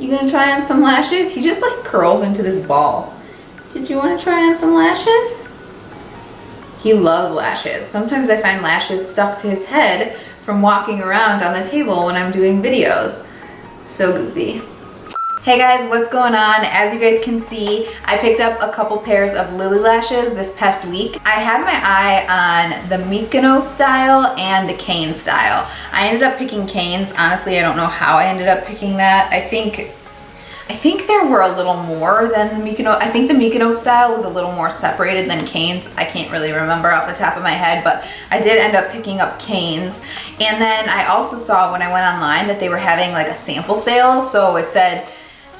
You gonna try on some lashes? He just like curls into this ball. Did you want to try on some lashes? He loves lashes. Sometimes I find lashes stuck to his head from walking around on the table when I'm doing videos. So goofy. Hey guys, what's going on? As you guys can see, I picked up a couple pairs of Lilly Lashes this past week. I had my eye on the Mykonos style and the cane style. I ended up picking canes. Honestly, I don't know how I ended up picking that. I think there were a little more than the Mykonos. I think the Mykonos style was a little more separated than canes. I can't really remember off the top of my head, but I did end up picking up canes. And then I also saw when I went online that they were having like a sample sale. So it said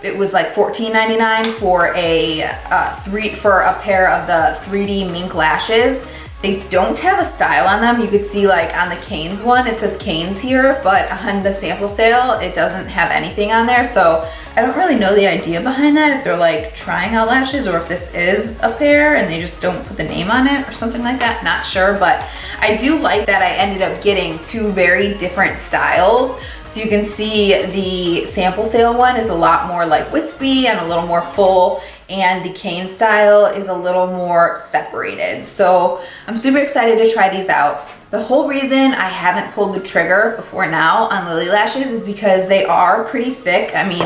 it was like $14.99 for a pair of the 3D mink lashes. They don't have a style on them. You could see like on the canes one, it says canes here, but on the sample sale, it doesn't have anything on there. So I don't really know the idea behind that, if they're like trying out lashes or if this is a pair and they just don't put the name on it or something like that. Not sure, but I do like that I ended up getting two very different styles. So you can see the sample sale one is a lot more like wispy and a little more full, and the cane style is a little more separated. So I'm super excited to try these out. The whole reason I haven't pulled the trigger before now on Lilly Lashes is because they are pretty thick. I mean,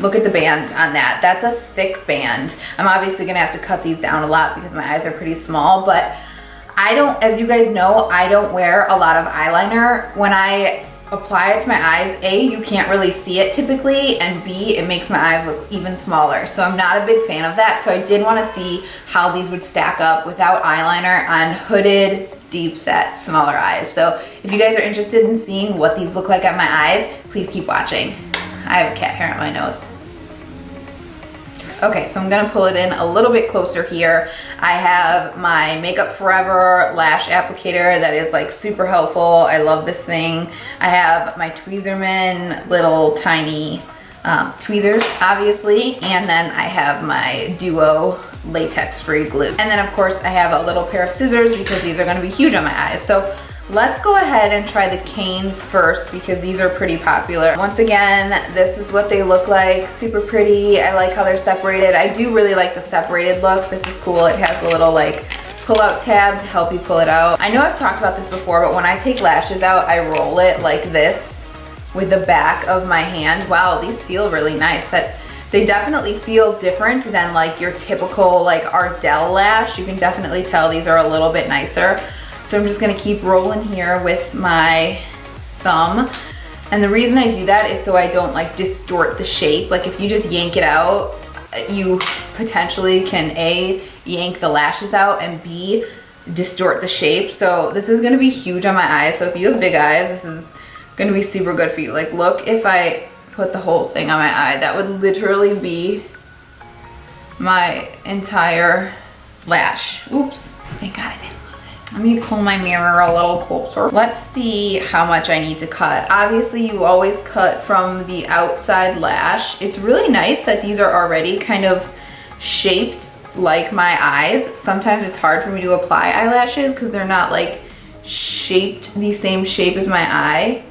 look at the band on that. That's a thick band. I'm obviously gonna have to cut these down a lot because my eyes are pretty small, but as you guys know, I don't wear a lot of eyeliner. When I apply it to my eyes, A, you can't really see it typically, and B, it makes my eyes look even smaller. So I'm not a big fan of that. So I did want to see how these would stack up without eyeliner on hooded, deep set, smaller eyes. So if you guys are interested in seeing what these look like on my eyes, please keep watching. I have a cat hair on my nose. Okay, so I'm gonna pull it in a little bit closer here. I have my Makeup Forever lash applicator that is like super helpful. I love this thing. I have my Tweezerman little tiny tweezers, obviously, and then I have my Duo latex-free glue. And then of course I have a little pair of scissors because these are gonna be huge on my eyes. So let's go ahead and try the canes first because these are pretty popular. Once again, this is what they look like. Super pretty. I like how they're separated. I do really like the separated look. This is cool. It has the little like pull-out tab to help you pull it out. I know I've talked about this before, but when I take lashes out, I roll it like this with the back of my hand. Wow, these feel really nice. They definitely feel different than like your typical like Ardell lash. You can definitely tell these are a little bit nicer. So I'm just gonna keep rolling here with my thumb. And the reason I do that is so I don't like distort the shape. Like if you just yank it out, you potentially can A, yank the lashes out, and B, distort the shape. So this is gonna be huge on my eyes. So if you have big eyes, this is gonna be super good for you. Like look, if I put the whole thing on my eye, that would literally be my entire lash. Oops, thank God I didn't. Let me pull my mirror a little closer. Let's see how much I need to cut. Obviously, you always cut from the outside lash. It's really nice that these are already kind of shaped like my eyes. Sometimes it's hard for me to apply eyelashes because they're not like shaped the same shape as my eye.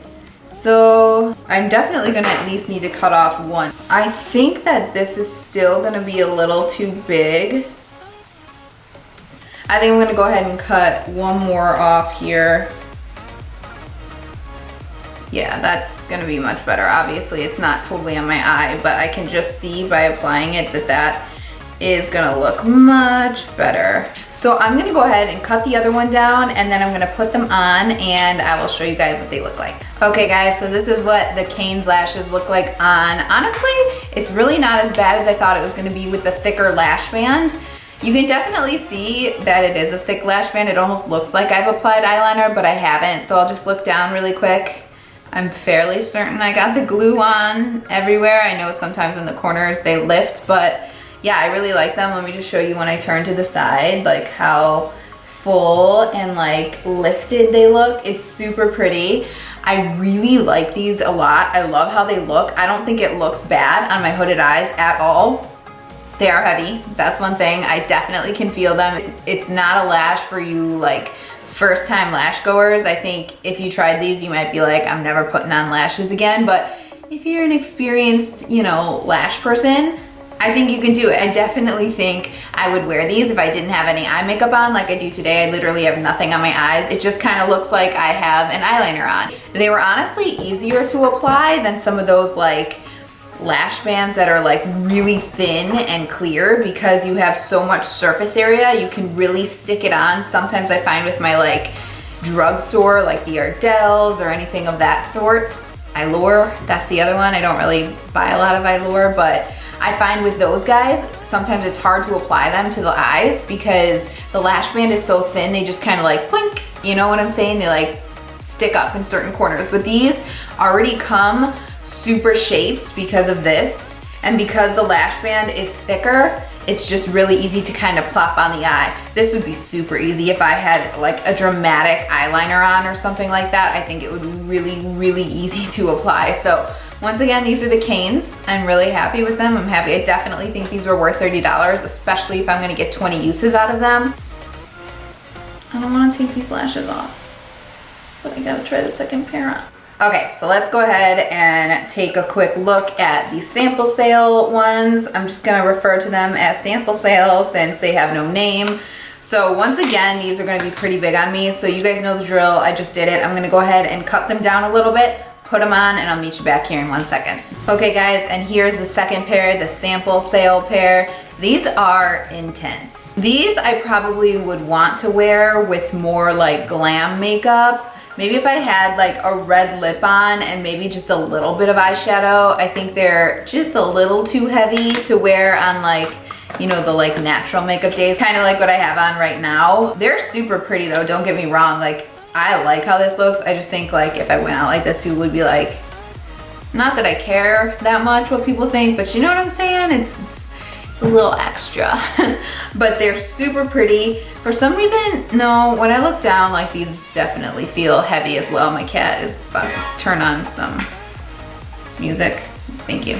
So I'm definitely gonna at least need to cut off one. I think that this is still gonna be a little too big. I think I'm gonna go ahead and cut one more off here. Yeah, that's gonna be much better. Obviously, it's not totally on my eye, but I can just see by applying it that that is gonna look much better. So I'm gonna go ahead and cut the other one down, and then I'm gonna put them on and I will show you guys what they look like. Okay guys, so this is what the Cane's lashes look like on. Honestly, it's really not as bad as I thought it was gonna be with the thicker lash band. You can definitely see that it is a thick lash band. It almost looks like I've applied eyeliner, but I haven't. So I'll just look down really quick. I'm fairly certain I got the glue on everywhere. I know sometimes in the corners they lift, but yeah, I really like them. Let me just show you when I turn to the side, like how full and like lifted they look. It's super pretty. I really like these a lot. I love how they look. I don't think it looks bad on my hooded eyes at all. They are heavy, that's one thing. I definitely can feel them. It's not a lash for you like first time lash goers. I think if you tried these, you might be like, I'm never putting on lashes again. But if you're an experienced, you know, lash person, I think you can do it. I definitely think I would wear these if I didn't have any eye makeup on like I do today. I literally have nothing on my eyes. It just kind of looks like I have an eyeliner on. They were honestly easier to apply than some of those like lash bands that are like really thin and clear because you have so much surface area. You can really stick it on. Sometimes I find with my like drugstore, like the Ardell's or anything of that sort. Allure, that's the other one. I don't really buy a lot of Allure, but I find with those guys, sometimes it's hard to apply them to the eyes because the lash band is so thin, they just kind of like blink, you know what I'm saying? They like stick up in certain corners. But these already come super shaped because of this, and because the lash band is thicker, it's just really easy to kind of plop on the eye. This would be super easy if I had like a dramatic eyeliner on or something like that. I think it would be really, really easy to apply. So once again, these are the Canes. I'm really happy with them. I'm happy. I definitely think these were worth $30, especially if I'm gonna get 20 uses out of them. I don't wanna take these lashes off, but I gotta try the second pair on. Okay, so let's go ahead and take a quick look at the sample sale ones. I'm just gonna refer to them as sample sale since they have no name. So once again, these are gonna be pretty big on me, so you guys know the drill. I just did it. I'm gonna go ahead and cut them down a little bit, put them on, and I'll meet you back here in 1 second. Okay guys, and here's the second pair, the sample sale pair. These are intense. These I probably would want to wear with more like glam makeup. Maybe if I had like a red lip on and maybe just a little bit of eyeshadow. I think they're just a little too heavy to wear on like, you know, the like natural makeup days, kind of like what I have on right now. They're super pretty though, don't get me wrong. Like, I like how this looks. I just think like if I went out like this, people would be like, not that I care that much what people think, but you know what I'm saying? It's a little extra. But they're super pretty. For some reason, no, when I look down, like these definitely feel heavy as well. My cat is about to turn on some music. Thank you.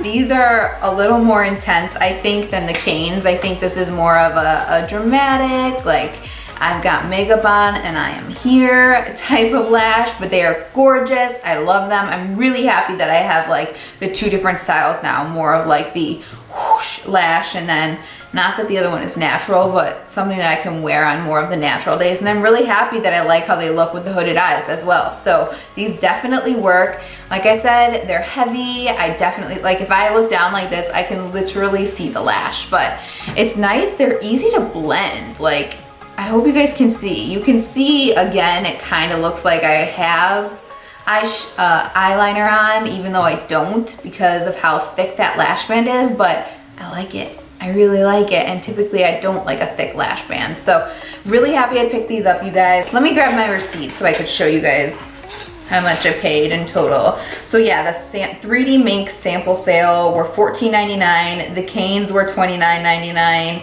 These are a little more intense, I think, than the Canes. I think this is more of a dramatic, like I've got makeup on and I am here type of lash, but they are gorgeous. I love them. I'm really happy that I have like the two different styles now, more of like the whoosh lash, and then not that the other one is natural, but something that I can wear on more of the natural days. And I'm really happy that I like how they look with the hooded eyes as well. So these definitely work. Like I said, they're heavy. I definitely, like if I look down like this, I can literally see the lash, but it's nice. They're easy to blend. Like, I hope you guys can see. You can see, again, it kind of looks like I have eyeliner on, even though I don't because of how thick that lash band is, but I like it. I really like it, and typically I don't like a thick lash band. So really happy I picked these up, you guys. Let me grab my receipt so I could show you guys how much I paid in total. So yeah, the 3D Mink sample sale were $14.99. The Canes were $29.99.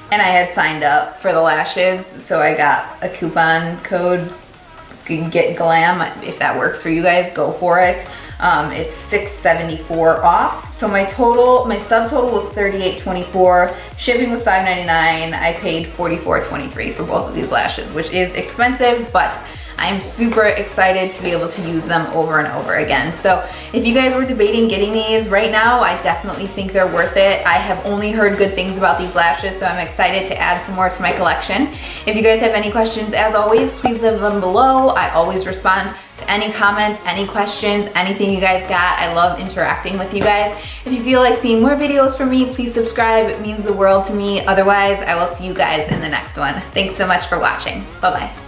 And I had signed up for the lashes, so I got a coupon code. You can get glam. If that works for you guys, go for it. It's $6.74 off. So my subtotal was $38.24. Shipping was $5.99. I paid $44.23 for both of these lashes, which is expensive, but I am super excited to be able to use them over and over again. So if you guys were debating getting these right now, I definitely think they're worth it. I have only heard good things about these lashes, so I'm excited to add some more to my collection. If you guys have any questions, as always, please leave them below. I always respond to any comments, any questions, anything you guys got. I love interacting with you guys. If you feel like seeing more videos from me, please subscribe. It means the world to me. Otherwise, I will see you guys in the next one. Thanks so much for watching. Bye-bye.